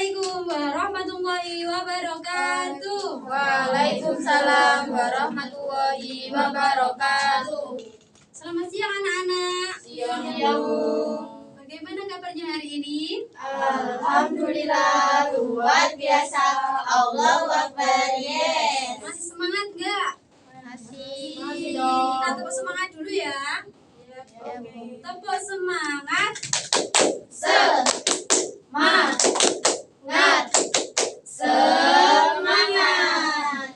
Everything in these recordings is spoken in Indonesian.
Assalamualaikum warahmatullahi wabarakatuh. Waalaikumsalam warahmatullahi wabarakatuh. Selamat siang anak-anak. Siang ya Bu. Bagaimana kabarnya hari ini? Alhamdulillah luar biasa. Allahu Akbar. Yes. Masih semangat nggak? Masih. Kita tepuk semangat dulu ya. Ya, Bu. Tepuk semangat. Semangat. Semangat.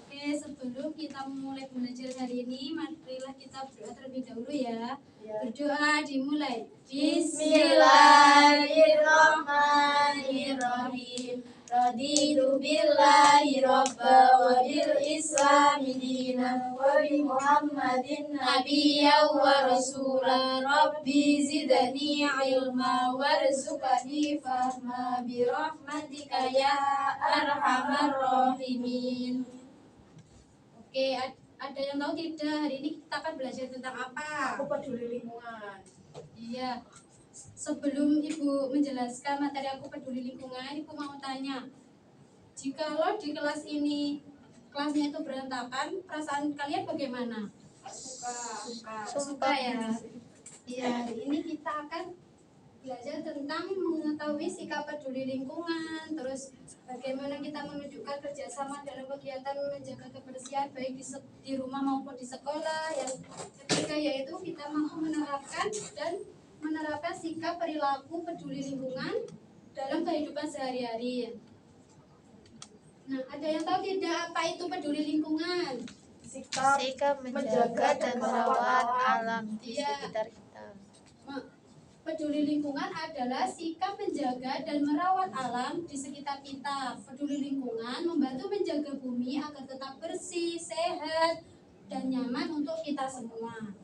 Oke, sebelum kita mulai belajar hari ini, marilah kita berdoa terlebih dahulu ya. Berdoa dimulai. Bismillahirrahmanirrahim. Raditu billahi robba wa bil islami dinan wa bi muhammadin nabiyya wa rasula. Rabbi zidni ilma warzuqni fahma bi rahmatika ya arhamar rahimin. Oke, ada yang tahu tidak hari ini kita akan belajar tentang apa? Aku peduli lingkungan. Iya. Sebelum Ibu menjelaskan materi aku peduli lingkungan, Ibu mau tanya. Jikalau di kelas ini kelasnya itu berantakan, perasaan kalian bagaimana? Suka ya. Iya, hari ini kita akan belajar tentang mengetahui sikap peduli lingkungan, terus bagaimana kita menunjukkan kerjasama dalam kegiatan menjaga kebersihan baik di rumah maupun di sekolah. Yang ketiga yaitu kita mampu menerapkan sikap perilaku peduli lingkungan dalam kehidupan sehari-hari. Nah, ada yang tahu tidak apa itu peduli lingkungan? Sikap menjaga dan merawat alam di sekitar kita. Peduli lingkungan adalah sikap menjaga dan merawat alam di sekitar kita. Peduli lingkungan membantu menjaga bumi agar tetap bersih, sehat, dan nyaman untuk kita semua.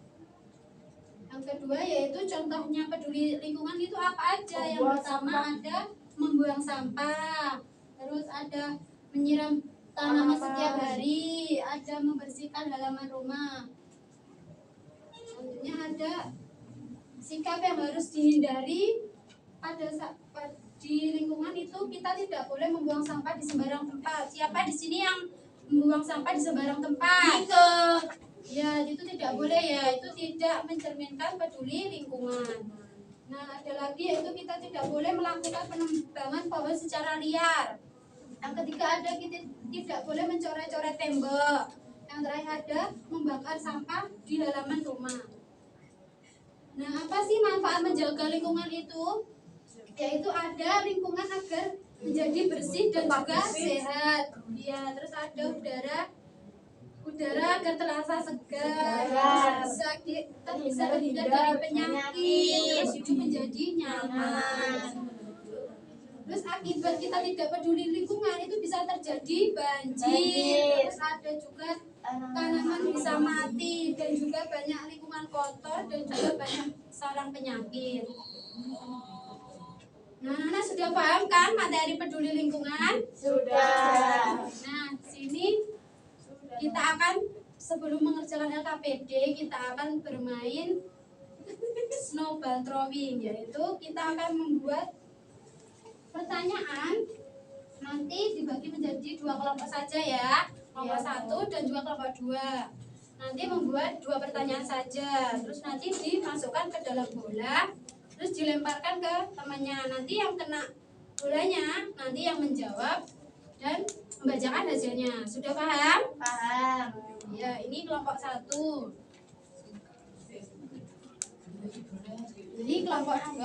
Yang kedua yaitu contohnya peduli lingkungan itu apa aja? Yang pertama ada membuang sampah, terus ada menyiram tanaman setiap hari, ada membersihkan halaman rumah. Selanjutnya ada sikap yang harus dihindari di lingkungan itu kita tidak boleh membuang sampah di sembarang tempat. Siapa di sini yang membuang sampah di sembarang tempat? Ya, itu tidak boleh ya. Itu tidak mencerminkan peduli lingkungan. Nah, ada lagi yaitu kita tidak boleh melakukan penebangan pohon secara liar. Yang ketiga ada kita tidak boleh mencoret-coret tembok. Yang terakhir ada membakar sampah di halaman rumah. Nah, apa sih manfaat menjaga lingkungan itu? Yaitu ada lingkungan agar menjadi bersih dan juga sehat. Ya, terus ada udara agar terasa segar. Kita bisa terhindar dari penyakit, terus hidup menjadi nyaman. Terus akibat kita tidak peduli lingkungan itu bisa terjadi banjir. Terus ada juga tanaman bisa mati dan juga banyak lingkungan kotor dan juga banyak sarang penyakit. Nah, sudah paham kan materi peduli lingkungan? Sudah. Nah, sini kita akan sebelum mengerjakan LKPD kita akan bermain snowball throwing, yaitu kita akan membuat pertanyaan nanti dibagi menjadi 2 kelompok saja ya, kelompok 1 dan juga kelompok 2. Nanti membuat 2 pertanyaan saja, terus nanti dimasukkan ke dalam bola, terus dilemparkan ke temannya. Nanti yang kena bolanya nanti yang menjawab dan membacakan hasilnya. Sudah paham? Paham. Ya, ini kelompok 1. Jadi kelompok 2.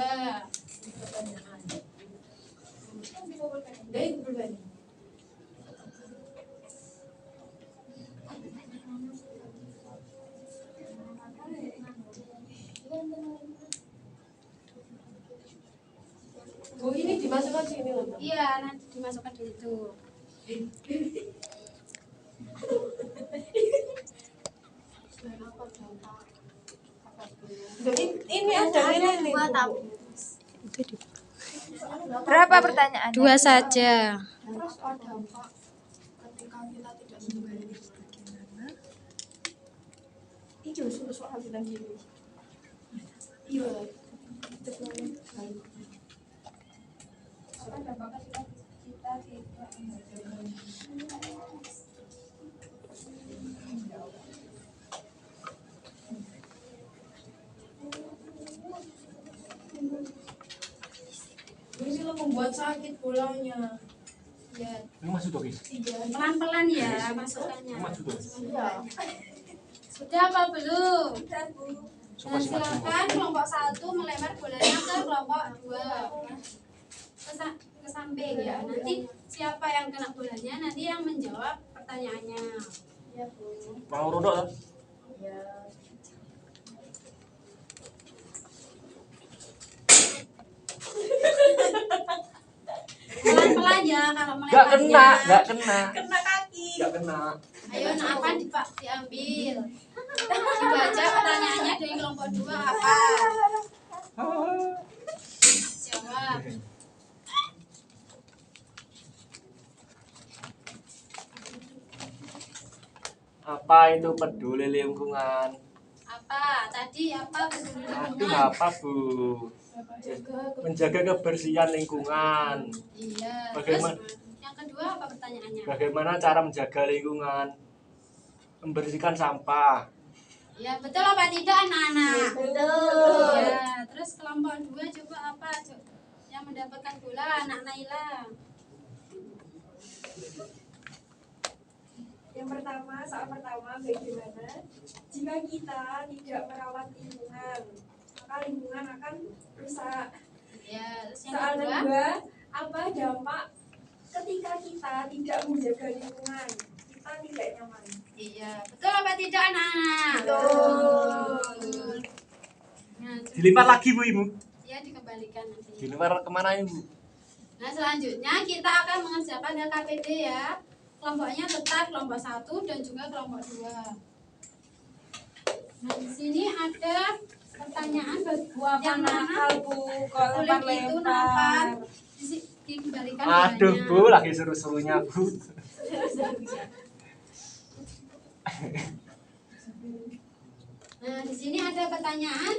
Oh, ini dimasukkan sini loh. Iya, nanti dimasukkan di situ. Ini ada ini nih. Berapa pertanyaan? 2 saja. Terus ada Pak, ketika kita tidak menggali bagaimana? Ini juga soal bilang gini. Iya. Apa dampak ketika kita tidak menjaga ini lo membuat sakit bolanya. Ya, Ini masuk tuh, guys. pelan-pelan ya masukannya. Ini masuk tuh. Sudah apa belum? Udah, Bu. Coba Nah, sih maju. silakan kelompok 1 melempar bolanya ke kelompok 2 ke samping ya. Nanti siapa yang kena bolanya nanti yang menjawab pertanyaannya. Ya, Bu. Mau rodok kan? Ya. Pelan-pelan ya kalau Gak melemparnya. kena, gak kena. Kena kaki. Gak kena. Ayo, nah apa diambil? Dibaca pertanyaannya dari kelompok 2 apa? Jawab. Apa itu peduli lingkungan? Apa? Tadi apa peduli Aduh, lingkungan? apa Bu? Menjaga kebersihan lingkungan. Iya. Bagaimana? Terus yang kedua apa pertanyaannya? Bagaimana cara menjaga lingkungan? Membersihkan sampah. Ya, betul apa tidak anak-anak? Betul. Ya, terus kelompok 2 coba apa? Yang mendapatkan bola anak Naila. Yang pertama, soal pertama, bagaimana jika kita tidak merawat lingkungan, maka lingkungan akan rusak. Ya, terus yang Soal kedua. kedua, apa dampak ketika kita tidak menjaga lingkungan? Kita tidak nyaman. Iya, betul apa tidak anak-anak? Betul. Nah, Dilipat lagi Bu Ibu. ya dikembalikan nanti. Dilempar kemana Ibu? Nah, selanjutnya kita akan mengerjakan LKPD ya. Kelompoknya tetap kelompok 1 dan juga kelompok 2. Nah, di sini ada pertanyaan yang mana Bu, kulit itu nampak dikembalikan Aduh bolanya. Bu, lagi seru-serunya Bu. Nah, di sini ada pertanyaan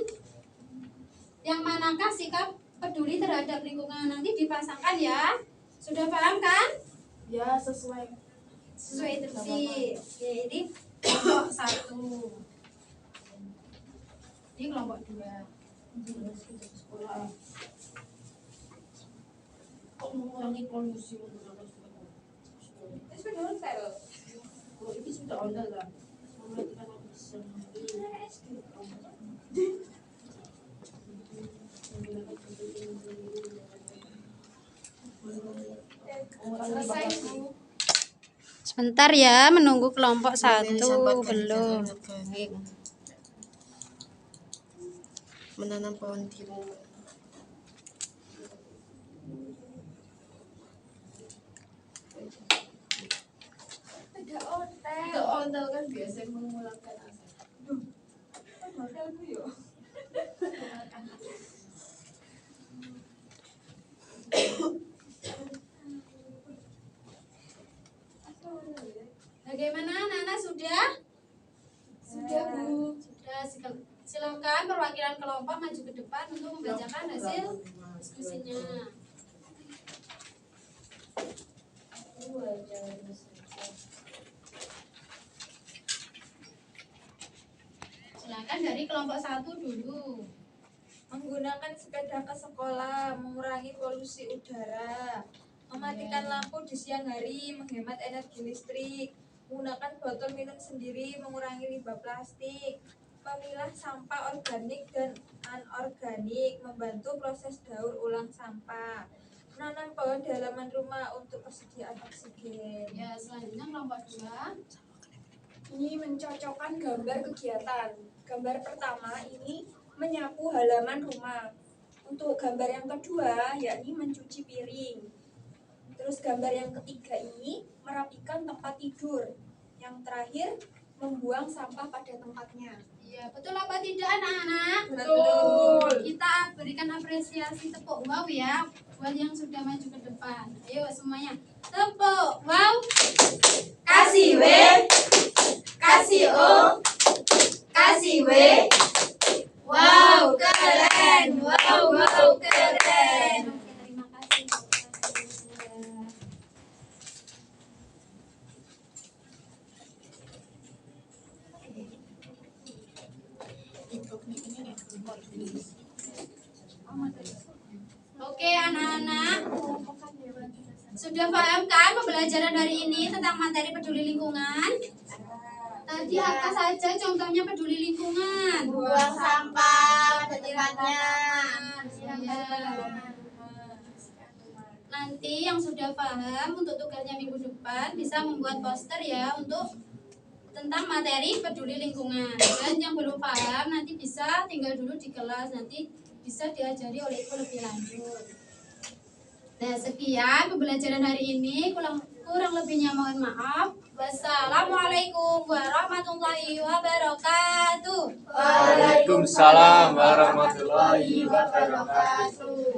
yang manakah sikap peduli terhadap lingkungan, nanti dipasangkan ya. Sudah paham kan? Ya, sesuai. Sesuai instruksi. Oke, ini kelompok 1. Ini kelompok 2. Kok mengurangi polusi menggunakan sepeda? Ini sudah hotel. Oh, ini sudah hotel lah. Mematikan oksigen. Selesai, Bu. Sebentar ya, menunggu kelompok 1 belum. Menanam pohon di rumah. Tidak hotel. Itu hotel kan biasa mengulangkan asap. Hotel Bu yo. Bagaimana Nana, sudah? Sudah, Bu. Sudah, silakan perwakilan kelompok maju ke depan untuk membacakan hasil diskusinya. Silakan dari kelompok 1 dulu. Menggunakan sepeda ke sekolah, mengurangi polusi udara, mematikan lampu di siang hari, menghemat energi listrik, menggunakan botol minum sendiri, mengurangi limbah plastik, memilah sampah organik dan anorganik, membantu proses daur ulang sampah, menanam pohon di halaman rumah untuk persediaan oksigen. Ya, selanjutnya kelompok 2. Ini mencocokkan gambar kegiatan. Gambar pertama ini menyapu halaman rumah. Untuk gambar yang kedua yakni mencuci piring. Terus gambar yang ketiga ini merapikan tempat tidur. Yang terakhir membuang sampah pada tempatnya. Iya, betul apa tidak anak-anak? Betul. Kita berikan apresiasi tepuk wow ya buat yang sudah maju ke depan. Ayo semuanya, tepuk wow. Kasih W, kasih O, kasih W. Wow, keren. Wow, keren. Oke, terima kasih. Oke anak-anak, sudah paham kan pembelajaran hari ini tentang materi peduli lingkungan? Tadi apa saja contohnya peduli lingkungan? Buang sampah secepatnya. Ya. Nanti yang sudah paham untuk tugasnya minggu depan bisa membuat poster ya untuk tentang materi peduli lingkungan. Dan yang belum paham nanti bisa tinggal dulu di kelas, nanti bisa diajari oleh ibu lebih lanjut. Nah sekian pembelajaran hari ini, kurang lebihnya mohon maaf. Wassalamualaikum warahmatullahi wabarakatuh. Waalaikumsalam warahmatullahi wabarakatuh.